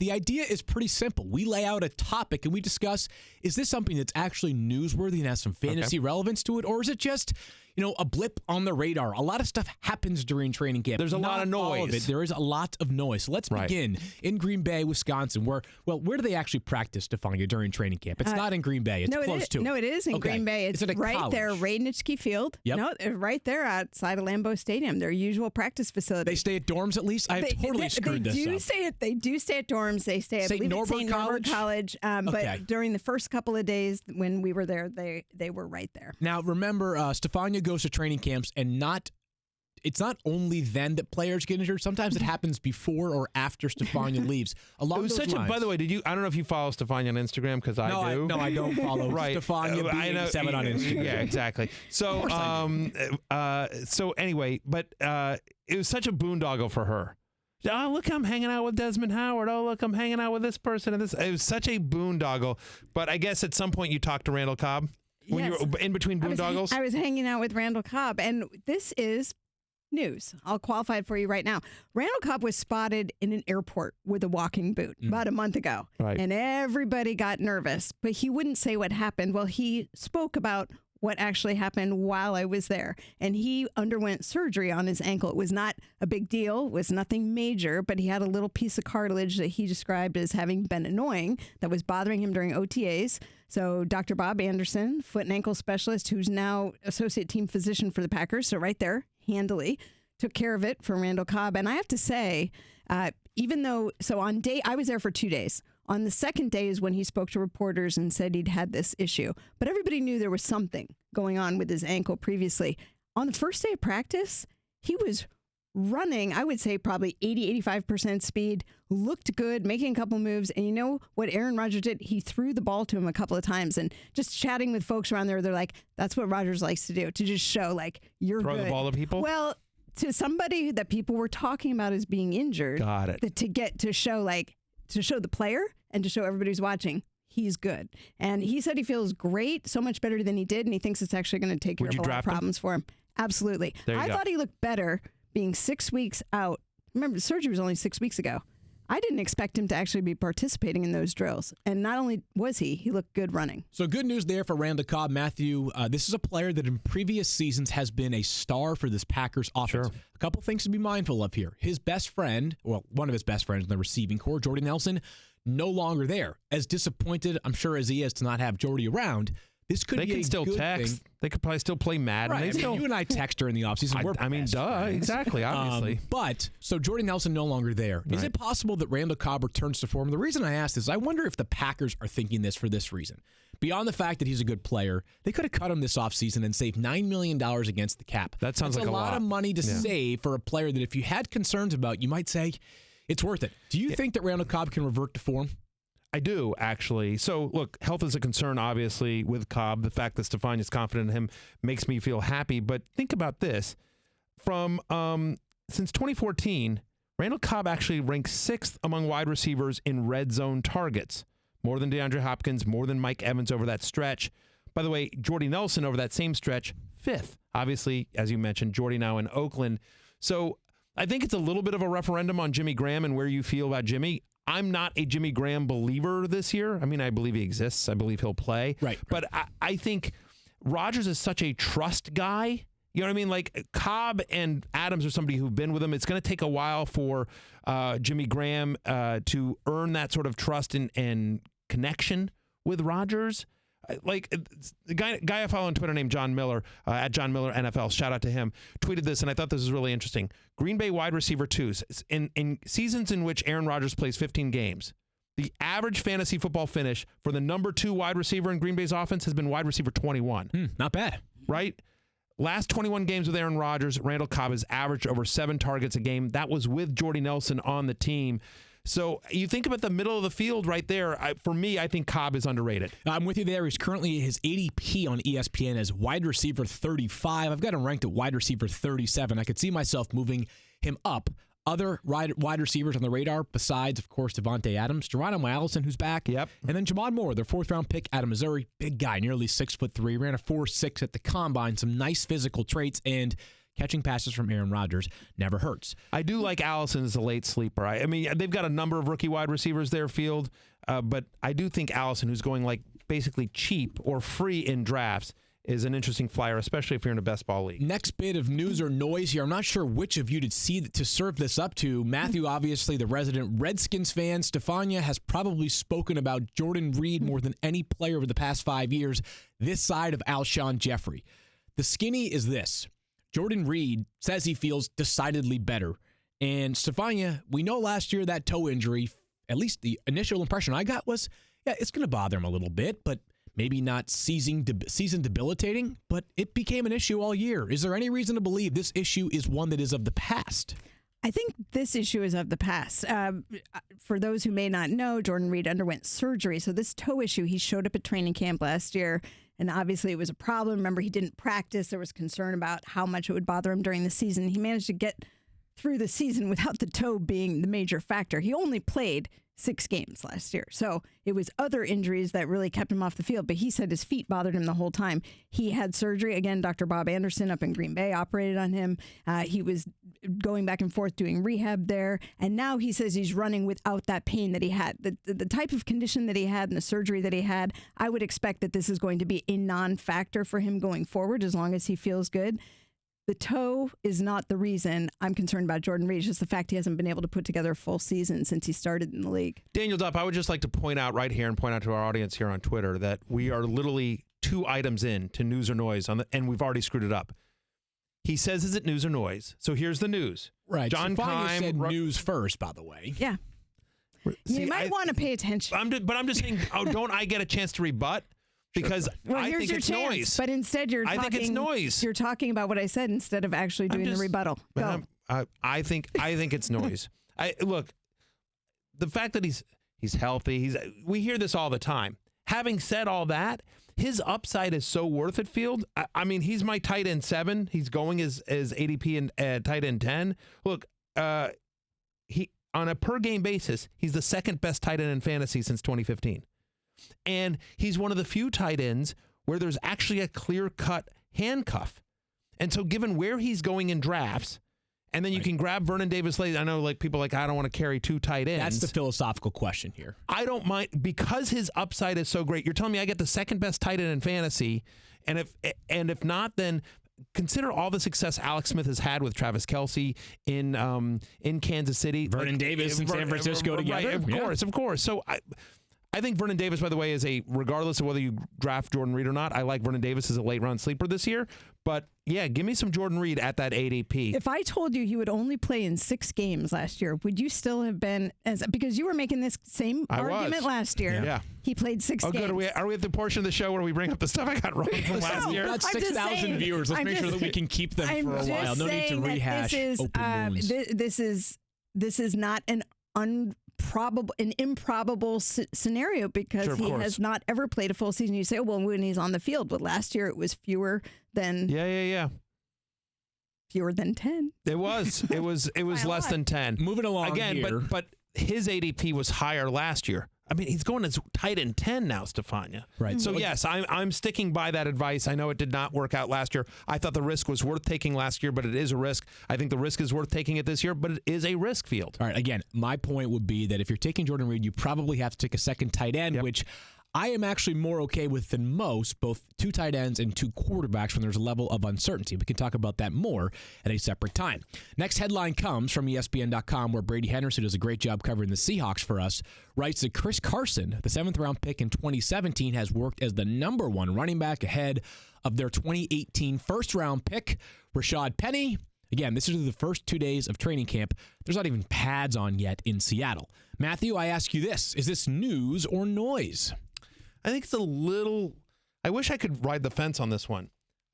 The idea is pretty simple. We lay out a topic and we discuss, is this something that's actually newsworthy and has some fantasy relevance to it, or is it just, a blip on the radar? A lot of stuff happens during training camp. There's a lot of noise. All of it. There is a lot of noise. So let's begin in Green Bay, Wisconsin, where do they actually practice, Stephania, during training camp? It's not in Green Bay. It's close to it. No, it is in Green Bay. It's right college? There, Radnitsky Field. Yep. No, right there outside of Lambeau Stadium, their usual practice facility. They stay at dorms at least? I totally screwed this up. They do stay at dorms. They stay at St. Norbert College. But during the first couple of days when we were there, they were right there. Now, remember, Stephania goes to training camps and it's not only then that players get injured. Sometimes it happens before or after Stephania leaves. Along those lines. By the way, I don't know if you follow Stephania on Instagram, because I do. No, I don't follow Stephania B87 on Instagram. Yeah, exactly. So, anyway, but it was such a boondoggle for her. Oh, look, I'm hanging out with Desmond Howard. Oh, look, I'm hanging out with this person and this. It was such a boondoggle. But I guess at some point you talked to Randall Cobb when you were in between boondoggles. I was hanging out with Randall Cobb, and this is news. I'll qualify it for you right now. Randall Cobb was spotted in an airport with a walking boot about a month ago, and everybody got nervous, but he wouldn't say what happened. Well, he spoke about what actually happened while I was there, and he underwent surgery on his ankle. It was not a big deal. It was nothing major, but he had a little piece of cartilage that he described as having been annoying that was bothering him during OTAs. So Dr. Bob Anderson, foot and ankle specialist, who's now associate team physician for the Packers, so right there, handily, took care of it for Randall Cobb. And I have to say, I was there for 2 days. On the second day is when he spoke to reporters and said he'd had this issue. But everybody knew there was something going on with his ankle previously. On the first day of practice, he was running, I would say probably 85% speed, looked good, making a couple moves. And you know what Aaron Rodgers did? He threw the ball to him a couple of times, and just chatting with folks around there, they're like, that's what Rodgers likes to do, to just show like you're Throw good. The ball to people? Well, to somebody that people were talking about as being injured. Got it. To show the player and to show everybody who's watching, he's good. And he said he feels great, so much better than he did, and he thinks it's actually going to take care of a lot of problems for him. Absolutely. I thought he looked better being 6 weeks out. Remember, the surgery was only 6 weeks ago. I didn't expect him to actually be participating in those drills. And not only was he looked good running. So good news there for Randall Cobb. Matthew, this is a player that in previous seasons has been a star for this Packers offense. Sure. A couple things to be mindful of here. His best friend, one of his best friends in the receiving corps, Jordy Nelson, no longer there. As disappointed, I'm sure, as he is to not have Jordy around, this could be a good thing. They can still text. They could probably still play Madden. Right. You and I text during the offseason. Exactly, obviously. So Jordy Nelson no longer there. Right. Is it possible that Randall Cobb returns to form? The reason I ask this is I wonder if the Packers are thinking this for this reason. Beyond the fact that he's a good player, they could have cut him this offseason and saved $9 million against the cap. That sounds like a lot of money to save for a player that if you had concerns about, you might say it's worth it. Do you think that Randall Cobb can revert to form? I do, actually. So, look, health is a concern, obviously, with Cobb. The fact that Stephania's confident in him makes me feel happy. But think about this. Since 2014, Randall Cobb actually ranks 6th among wide receivers in red zone targets. More than DeAndre Hopkins, more than Mike Evans over that stretch. By the way, Jordy Nelson over that same stretch, 5th. Obviously, as you mentioned, Jordy now in Oakland. So I think it's a little bit of a referendum on Jimmy Graham and where you feel about Jimmy. I'm not a Jimmy Graham believer this year. I mean, I believe he exists. I believe he'll play. Right. But I think Rodgers is such a trust guy. You know what I mean? Like Cobb and Adams are somebody who've been with him. It's going to take a while for Jimmy Graham to earn that sort of trust and connection with Rodgers. Like the guy I follow on Twitter named John Miller, at John Miller NFL, shout out to him, tweeted this, and I thought this was really interesting. Green Bay wide receiver 2s. In seasons in which Aaron Rodgers plays 15 games, the average fantasy football finish for the number 2 wide receiver in Green Bay's offense has been wide receiver 21. Not bad. Right? Last 21 games with Aaron Rodgers, Randall Cobb has averaged over 7 targets a game. That was with Jordy Nelson on the team. So you think about the middle of the field right there. For me, I think Cobb is underrated. I'm with you there. He's currently his ADP on ESPN as wide receiver 35. I've got him ranked at wide receiver 37. I could see myself moving him up. Other wide receivers on the radar, besides, of course, Devontae Adams, Geronimo Allison, who's back. Yep. And then Jamon Moore, their 4th-round pick out of Missouri. Big guy, nearly 6'3", ran a 4.6 at the combine. Some nice physical traits. And catching passes from Aaron Rodgers never hurts. I do like Allison as a late sleeper. I mean, they've got a number of rookie wide receivers there, Field, but I do think Allison, who's going like basically cheap or free in drafts, is an interesting flyer, especially if you're in a best ball league. Next bit of news or noise here. I'm not sure which of you to serve this up to. Matthew, obviously the resident Redskins fan. Stephania has probably spoken about Jordan Reed more than any player over the past 5 years, this side of Alshon Jeffrey. The skinny is this. Jordan Reed says he feels decidedly better. And Stephania, we know last year that toe injury, at least the initial impression I got was, yeah, it's going to bother him a little bit, but maybe not season debilitating, but it became an issue all year. Is there any reason to believe this issue is one that is of the past? I think this issue is of the past. For those who may not know, Jordan Reed underwent surgery. So this toe issue, he showed up at training camp last year, and obviously it was a problem. Remember, he didn't practice. There was concern about how much it would bother him during the season. He managed to get through the season without the toe being the major factor. He only played 6 games last year. So it was other injuries that really kept him off the field. But he said his feet bothered him the whole time. He had surgery. Again, Dr. Bob Anderson up in Green Bay operated on him. He was going back and forth doing rehab there. And now he says he's running without that pain that he had. The type of condition that he had and the surgery that he had, I would expect that this is going to be a non-factor for him going forward as long as he feels good. The toe is not the reason I'm concerned about Jordan Reed. It's just the fact he hasn't been able to put together a full season since he started in the league. Daniel Dupp, I would just like to point out right here and point out to our audience here on Twitter that we are literally 2 items in to news or noise, and we've already screwed it up. He says, is it news or noise? So here's the news. Right. John Keim said news first, by the way. Yeah. See, you might want to pay attention. I'm just saying, don't I get a chance to rebut? Because I think it's noise. But instead I think it's noise. You're talking about what I said instead of actually doing the rebuttal. Go. I think it's noise. Look, the fact that he's healthy, we hear this all the time. Having said all that, his upside is so worth it, Field. I mean, he's my tight end 7. He's going as ADP and tight end 10. Look, he on a per game basis, he's the 2nd best tight end in fantasy since 2015. And he's one of the few tight ends where there's actually a clear-cut handcuff. And so given where he's going in drafts, and then you can grab Vernon Davis late. I know people I don't want to carry 2 tight ends. That's the philosophical question here. I don't mind because his upside is so great. You're telling me I get the 2nd best tight end in fantasy, and if not, then consider all the success Alex Smith has had with Travis Kelce in Kansas City. Vernon Davis in San Francisco together. Right, of course. So I think Vernon Davis, by the way, regardless of whether you draft Jordan Reed or not, I like Vernon Davis as a late round sleeper this year. But yeah, give me some Jordan Reed at that ADP. If I told you he would only play in 6 games last year, would you still have been because you were making this same argument last year? Yeah. He played 6 games. Good. Are we at the portion of the show where we bring up the stuff I got wrong from last year? We've got 6,000 viewers. Let's make sure that we can keep them for a while. No need to rehash open wounds. This is not an improbable scenario because he has not ever played a full season. You say, oh, well, when he's on the field, but last year it was fewer than fewer than 10. It was less than 10. Moving along again, here. but his ADP was higher last year. I mean, he's going as tight end 10 now, Stephania. Right. So yes, I'm sticking by that advice. I know it did not work out last year. I thought the risk was worth taking last year, but it is a risk. I think the risk is worth taking it this year, but it is a risk Field. All right. Again, my point would be that if you're taking Jordan Reed, you probably have to take a 2nd tight end, which I am actually more okay with than most, both 2 tight ends and 2 quarterbacks when there's a level of uncertainty. We can talk about that more at a separate time. Next headline comes from ESPN.com, where Brady Henderson does a great job covering the Seahawks for us, writes that Kris Carson, the 7th-round pick in 2017, has worked as the number 1 running back ahead of their 2018 first-round pick, Rashad Penny. Again, this is the first 2 days of training camp. There's not even pads on yet in Seattle. Matthew, I ask you this. Is this news or noise? I think it's a little. I wish I could ride the fence on this one.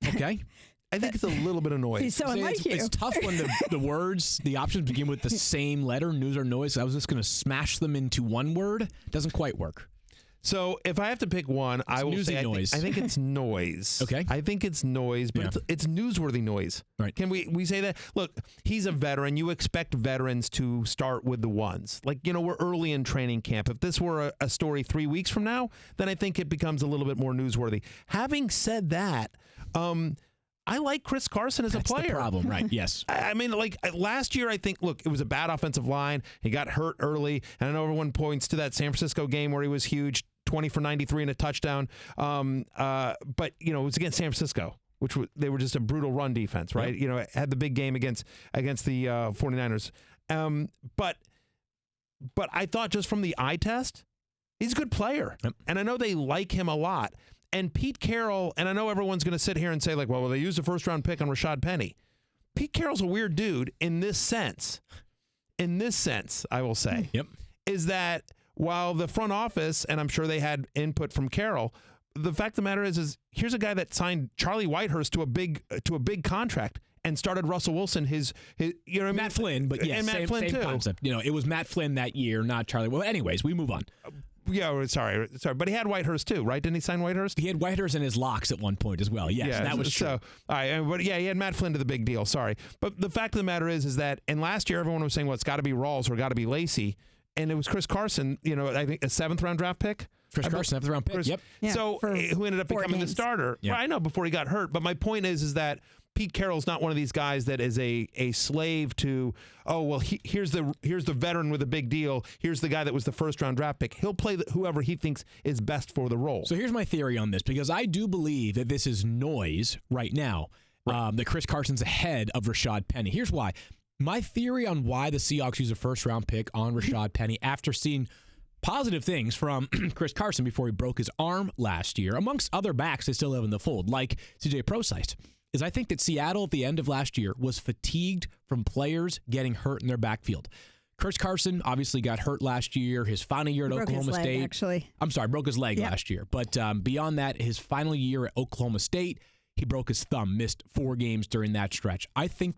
Okay. I think it's a little bit of noise. He's so unlike you. It's tough when the options begin with the same letter, news or noise. I was just going to smash them into one word. It doesn't quite work. So if I have to pick one, I will say noise. I think it's noise. Okay. I think it's noise, but it's newsworthy noise. Right. Can we say that? Look, he's a veteran. You expect veterans to start with the ones. Like, we're early in training camp. If this were a story 3 weeks from now, then I think it becomes a little bit more newsworthy. Having said that, I like Kris Carson as a player. That's the problem, right? Yes. I mean, like last year, I think, look, it was a bad offensive line. He got hurt early. And I know everyone points to that San Francisco game where he was huge, 20 for 93 and a touchdown. But, you know, it was against San Francisco, they were just a brutal run defense, right? Yep. You know, had the big game against the 49ers. But I thought just from the eye test, he's a good player. Yep. And I know they like him a lot. And Pete Carroll, and I know everyone's going to sit here and say, like, well, they used a first-round pick on Rashad Penny. Pete Carroll's a weird dude in this sense. In this sense, I will say, is that while the front office, and I'm sure they had input from Carroll, the fact of the matter is here's a guy that signed Charlie Whitehurst to a big contract and started Russell Wilson, his you know what I mean? Matt Flynn, but yes, Matt Flynn same too. Concept. You know, it was Matt Flynn that year, not Charlie. Well, anyways, we move on. Yeah, sorry, but he had Whitehurst too, right? Didn't he sign Whitehurst? He had Whitehurst in his locks at one point as well. Yes, yeah, that was true. So, all right, but yeah, he had Matt Flynn to the big deal. Sorry, but the fact of the matter is that, and last year everyone was saying, well, it's got to be Rawls or got to be Lacey, and it was Kris Carson. You know, I think a 7th-round draft pick. Kris Carson, 7th-round pick. Yep. Yeah, so who ended up becoming the starter? Yep. Well, I know before he got hurt, but my point is that Pete Carroll's not one of these guys that is a slave to, oh, well, here's the veteran with a big deal. Here's the guy that was the first-round draft pick. He'll play whoever he thinks is best for the role. So here's my theory on this, because I do believe that this is noise right now, that Kris Carson's ahead of Rashad Penny. Here's why. My theory on why the Seahawks use a first-round pick on Rashad Penny after seeing positive things from Kris Carson before he broke his arm last year, amongst other backs they still have in the fold, like C.J. Prosise, is I think that Seattle at the end of last year was fatigued from players getting hurt in their backfield. Kris Carson obviously got hurt last year. His final year at Oklahoma State. Actually. I'm sorry, broke his leg last year. But beyond that, his final year at Oklahoma State, he broke his thumb, missed 4 games during that stretch. I think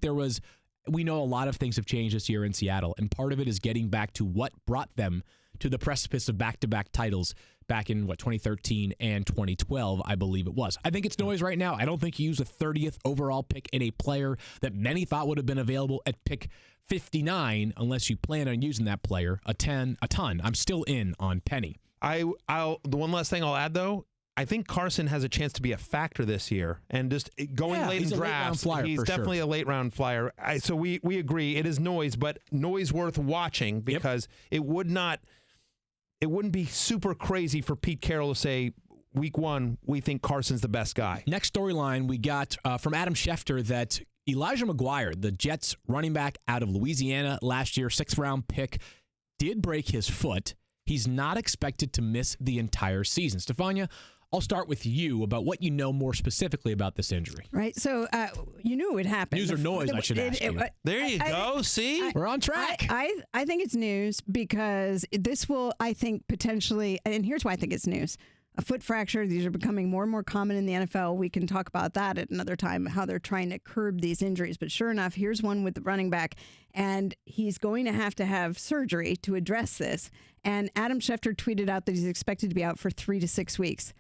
we know a lot of things have changed this year in Seattle, and part of it is getting back to what brought them to the precipice of back-to-back titles back in, 2013 and 2012, I believe it was. I think it's noise right now. I don't think he used a 30th overall pick in a player that many thought would have been available at pick 59 unless you plan on using that player a ton. I'm still in on Penny. The one last thing I'll add, though, I think Carson has a chance to be a factor this year, and just going late in drafts, he's definitely a late-round flyer. So we agree it is noise, but noise worth watching because it wouldn't be super crazy for Pete Carroll to say, week 1, we think Carson's the best guy. Next storyline we got from Adam Schefter that Elijah McGuire, the Jets running back out of Louisiana last year, 6th-round pick, did break his foot. He's not expected to miss the entire season. Stephania, I'll start with you about what you know more specifically about this injury. Right. So you knew it would happen. News or noise, I should ask you. There you go. See? We're on track. I think it's news because this will, I think, potentially, and here's why I think it's news. A foot fracture, these are becoming more and more common in the NFL. We can talk about that at another time, how they're trying to curb these injuries. But sure enough, here's one with the running back, and he's going to have surgery to address this. And Adam Schefter tweeted out that he's expected to be out for 3 to 6 weeks.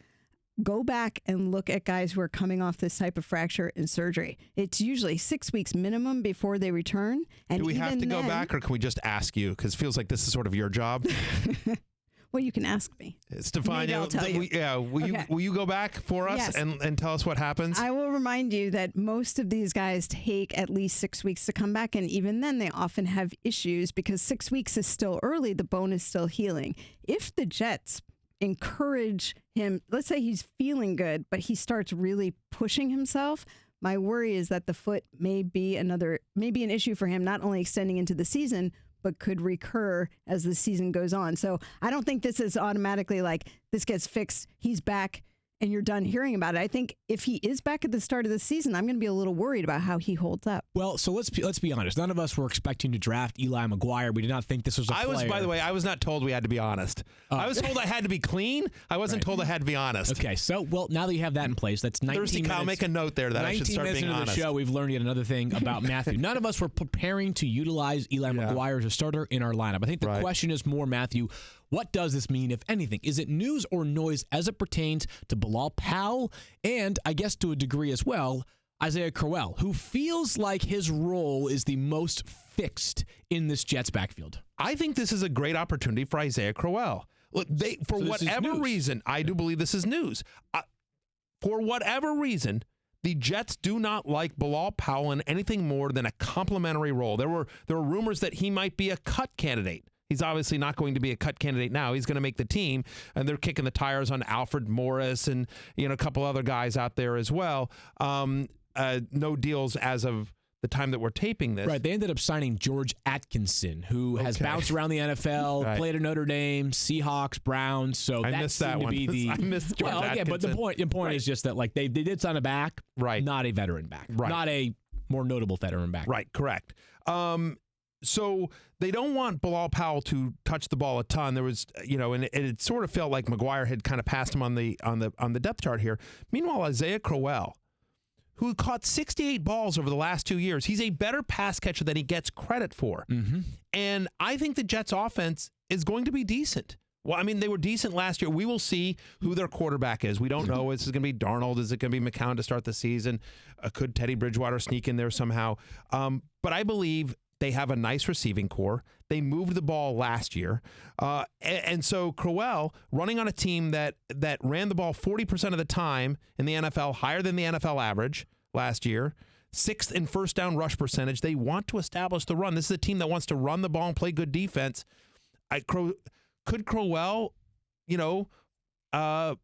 Go back and look at guys who are coming off this type of fracture and surgery. It's usually 6 weeks minimum before they return. And do we have to go back, or can we just ask you? Because it feels like this is sort of your job. Well, you can ask me. Stefania, I'll tell you. Will you go back for us and tell us what happens? I will remind you that most of these guys take at least 6 weeks to come back, and even then they often have issues because 6 weeks is still early. The bone is still healing. If the Jets encourage him, let's say he's feeling good, but he starts really pushing himself, my worry is that the foot may be an issue for him, not only extending into the season, but could recur as the season goes on. So I don't think this is automatically like this gets fixed, he's back, and you're done hearing about it. I think if he is back at the start of the season, I'm going to be a little worried about how he holds up. Well, so let's be honest. None of us were expecting to draft Eli McGuire. We did not think this was a player. By the way, I was not told we had to be honest. I was told I had to be clean. I wasn't told I had to be honest. Okay, so, now that you have that in place, that's 19 Thirsty minutes. Kyle, make a note there that I should start being honest. 19 minutes into the show, we've learned yet another thing about Matthew. None of us were preparing to utilize Eli McGuire as a starter in our lineup. I think the question is more, Matthew, what does this mean, if anything? Is it news or noise as it pertains to Bilal Powell and, I guess to a degree as well, Isaiah Crowell, who feels like his role is the most fixed in this Jets backfield? I think this is a great opportunity for Isaiah Crowell. Look, for whatever reason, I do believe this is news. For whatever reason, the Jets do not like Bilal Powell in anything more than a complimentary role. There were rumors that he might be a cut candidate. He's obviously not going to be a cut candidate now. He's going to make the team, and they're kicking the tires on Alfred Morris and a couple other guys out there as well. No deals as of the time that we're taping this. Right. They ended up signing George Atkinson, who has bounced around the NFL, played at Notre Dame, Seahawks, Browns. So I missed that one. I missed George Atkinson. But the point is just that they did sign a back, not a veteran back, not a more notable veteran back. Right. Correct. So they don't want Bilal Powell to touch the ball a ton. There was, and it sort of felt like McGuire had kind of passed him on the depth chart here. Meanwhile, Isaiah Crowell, who caught 68 balls over the last 2 years, he's a better pass catcher than he gets credit for. Mm-hmm. And I think the Jets' offense is going to be decent. Well, I mean, they were decent last year. We will see who their quarterback is. We don't know. Is it going to be Darnold? Is it going to be McCown to start the season? Could Teddy Bridgewater sneak in there somehow? But I believe they have a nice receiving core. They moved the ball last year. And so Crowell, running on a team that ran the ball 40% of the time in the NFL, higher than the NFL average last year, 6th in first down rush percentage. They want to establish the run. This is a team that wants to run the ball and play good defense. Could Crowell, I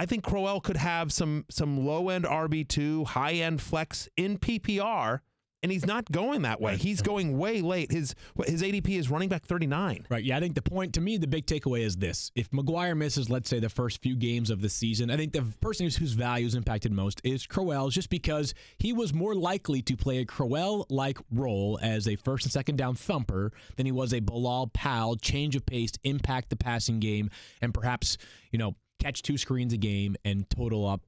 think Crowell could have some low-end RB2, high-end flex in PPR, and he's not going that way. He's going way late. His ADP is running back 39. Right. Yeah, I think to me, the big takeaway is this. If McGuire misses, let's say, the first few games of the season, I think the person whose value is impacted most is Crowell, just because he was more likely to play a Crowell-like role as a first and second down thumper than he was a Bilal Powell, change of pace, impact the passing game, and perhaps, catch 2 screens a game and total up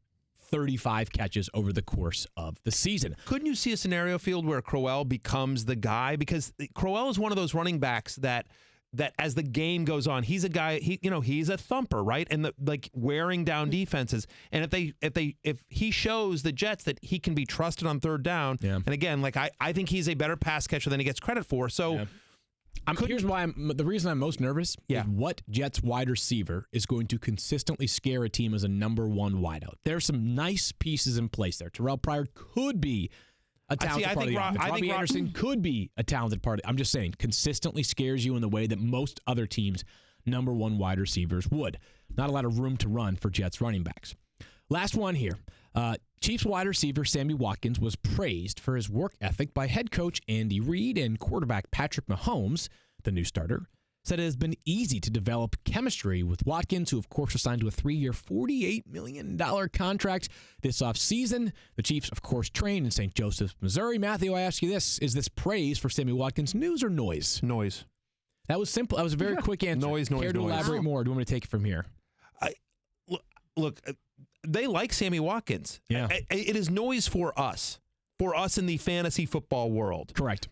35 catches over the course of the season. Couldn't you see a scenario field where Crowell becomes the guy? Because Crowell is one of those running backs that as the game goes on, he's a guy, he's a thumper, right? And wearing down defenses. And if he shows the Jets that he can be trusted on third down, and again, I think he's a better pass catcher than he gets credit for. So here's why the reason I'm most nervous is what Jets wide receiver is going to consistently scare a team as a number one wideout. There's some nice pieces in place there. Terrell Pryor could be a talented part of the offense. Robbie Anderson could be a talented part. I'm just saying, consistently scares you in the way that most other teams' number one wide receivers would. Not a lot of room to run for Jets running backs. Last one here. Chiefs wide receiver Sammy Watkins was praised for his work ethic by head coach Andy Reid, and quarterback Patrick Mahomes, the new starter, said it has been easy to develop chemistry with Watkins, who of course was signed to a 3-year, $48 million contract this offseason. The Chiefs, of course, trained in St. Joseph, Missouri. Matthew, I ask you this. Is this praise for Sammy Watkins news or noise? Noise. That was simple. That was a very quick answer. Noise. Care to elaborate more? Do you want me to take it from here? Look, they like Sammy Watkins. Yeah. It is noise for us in the fantasy football world. Correct.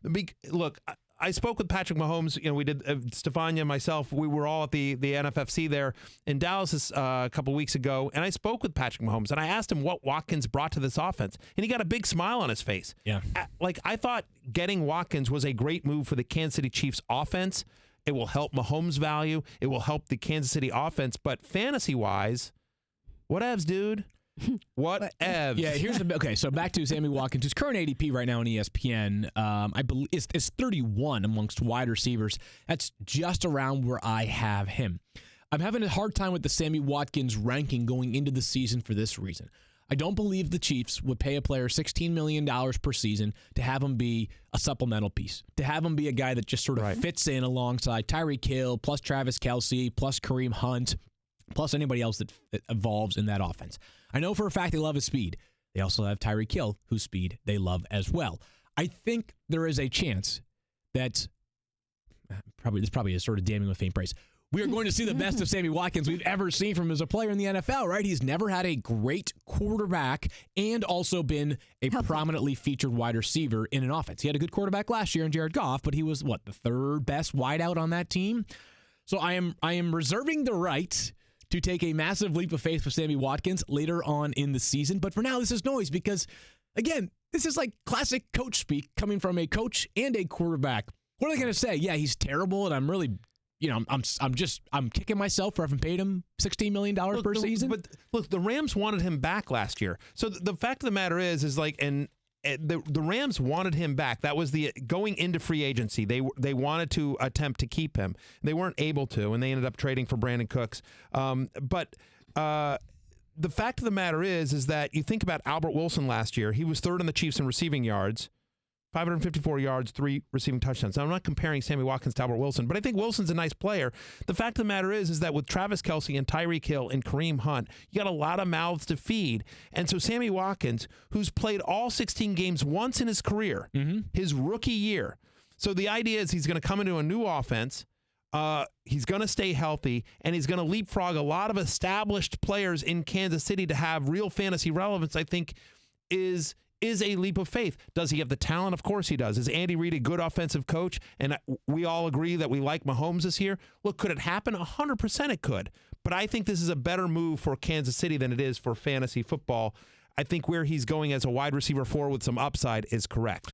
Look, I spoke with Patrick Mahomes. We did, Stephania and myself, we were all at the NFFC there in Dallas a couple weeks ago, and I spoke with Patrick Mahomes, and I asked him what Watkins brought to this offense, and he got a big smile on his face. Yeah. I thought getting Watkins was a great move for the Kansas City Chiefs offense. It will help Mahomes' value. It will help the Kansas City offense, but fantasy-wise, whatevs, dude. Whatevs. Yeah, so back to Sammy Watkins, whose current ADP right now on ESPN, I believe is 31 amongst wide receivers. That's just around where I have him. I'm having a hard time with the Sammy Watkins ranking going into the season for this reason. I don't believe the Chiefs would pay a player $16 million per season to have him be a supplemental piece, to have him be a guy that just sort of fits in alongside Tyreek Hill, plus Travis Kelce, plus Kareem Hunt, plus anybody else that evolves in that offense. I know for a fact they love his speed. They also have Tyreek Hill, whose speed they love as well. I think there is a chance that this probably is sort of damning with faint praise. We are going to see the best of Sammy Watkins we've ever seen from him as a player in the NFL, right? He's never had a great quarterback and also been a prominently featured wide receiver in an offense. He had a good quarterback last year in Jared Goff, but he was, the third best wideout on that team? So I am reserving the right to take a massive leap of faith with Sammy Watkins later on in the season. But for now, this is noise because, again, this is like classic coach speak coming from a coach and a quarterback. What are they going to say? Yeah, he's terrible, and I'm really I'm kicking myself for having paid him $16 million per season. But look, the Rams wanted him back last year. So the fact of the matter is the Rams wanted him back. That was the going into free agency. They wanted to attempt to keep him. They weren't able to, and they ended up trading for Brandon Cooks. But the fact of the matter is that you think about Albert Wilson last year. He was third in the Chiefs in receiving yards, 554 yards, 3 receiving touchdowns. Now, I'm not comparing Sammy Watkins to Albert Wilson, but I think Wilson's a nice player. The fact of the matter is that with Travis Kelce and Tyreek Hill and Kareem Hunt, you got a lot of mouths to feed. And so Sammy Watkins, who's played all 16 games once in his career, his rookie year. So the idea is he's going to come into a new offense. He's going to stay healthy, and he's going to leapfrog a lot of established players in Kansas City to have real fantasy relevance, I think, is a leap of faith. Does he have the talent? Of course he does. Is Andy Reid a good offensive coach? And we all agree that we like Mahomes this year. Look, could it happen? 100% it could. But I think this is a better move for Kansas City than it is for fantasy football. I think where he's going as a wide receiver 4 with some upside is correct.